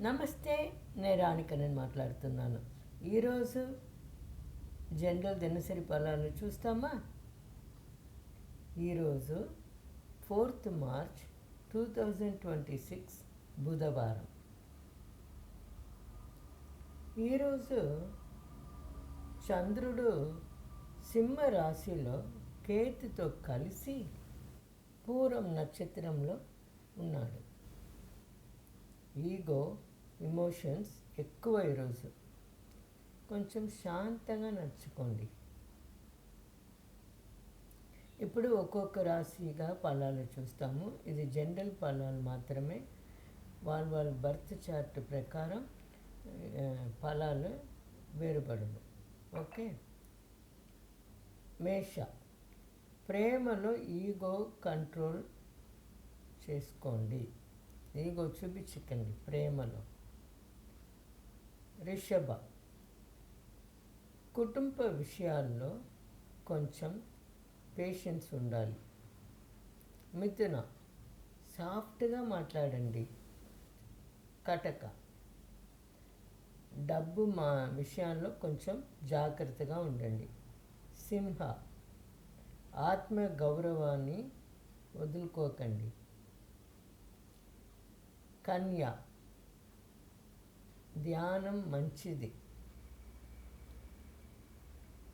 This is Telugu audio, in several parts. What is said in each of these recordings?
నమస్తే, నేను రాణికనని మాట్లాడుతున్నాను. ఈరోజు జనరల్ దినసరి ఫలాలు చూస్తామా? ఈరోజు 4th మార్చ్ 2026 బుధవారం. ఈరోజు చంద్రుడు సింహ రాశిలో కేతుతో కలిసి పూరం నక్షత్రంలో ఉన్నాడు. ఈగో, ఎమోషన్స్ ఎక్కువ ఈరోజు. కొంచెం శాంతంగా నడుచుకోండి. ఇప్పుడు ఒక్కొక్క రాశిగా ఫలాలు చూస్తాము. ఇది జనరల్ ఫలాలు మాత్రమే. వాళ్ళ బర్త్ చార్ట్ ప్రకారం ఫలాలు వేరుపడదు. ఓకే. మేష, ప్రేమలో ఈగో కంట్రోల్ చేసుకోండి. ఈగో చూపించకండి ప్రేమలో. వృషభ, కుటుంబ విషయాల్లో కొంచెం పేషెన్స్ ఉండాలి. మిథున, సాఫ్ట్గా మాట్లాడండి. కటక, డబ్బు విషయాల్లో కొంచెం జాగ్రత్తగా ఉండండి. సింహ, ఆత్మ గౌరవాన్ని వదులుకోకండి. కన్య, ధ్యానం మంచిది.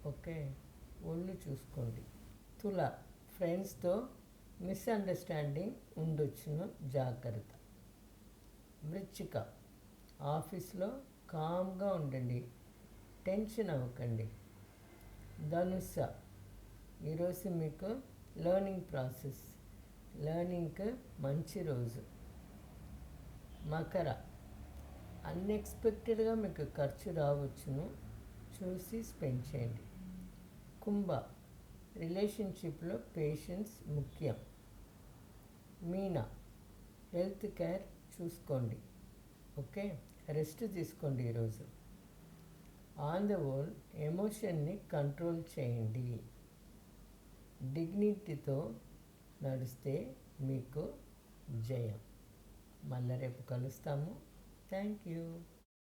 ఓకే, ఒళ్ళు చూసుకోండి. తుల, ఫ్రెండ్స్తో మిస్అండర్స్టాండింగ్ ఉండొచ్చును, జాగ్రత్త. వృశ్చిక, ఆఫీస్లో కామ్గా ఉండండి, టెన్షన్ అవ్వకండి. ధనుస్స, ఈరోజు మీకు లెర్నింగ్ ప్రాసెస్, లెర్నింగ్కి మంచి రోజు. మకర, అన్ఎక్స్పెక్టెడ్గా మీకు ఖర్చు రావచ్చును, చూసి స్పెండ్ చేయండి. కుంభ, రిలేషన్షిప్లో పేషెన్స్ ముఖ్యం. మీన, హెల్త్ కేర్ చూసుకోండి. ఓకే, రెస్ట్ తీసుకోండి ఈరోజు. ఆన్ ద హోల్ ఎమోషన్ని కంట్రోల్ చేయండి. డిగ్నిటీతో నడిస్తే మీకు జయం. మళ్ళీ రేపు కలుస్తాము. Thank you.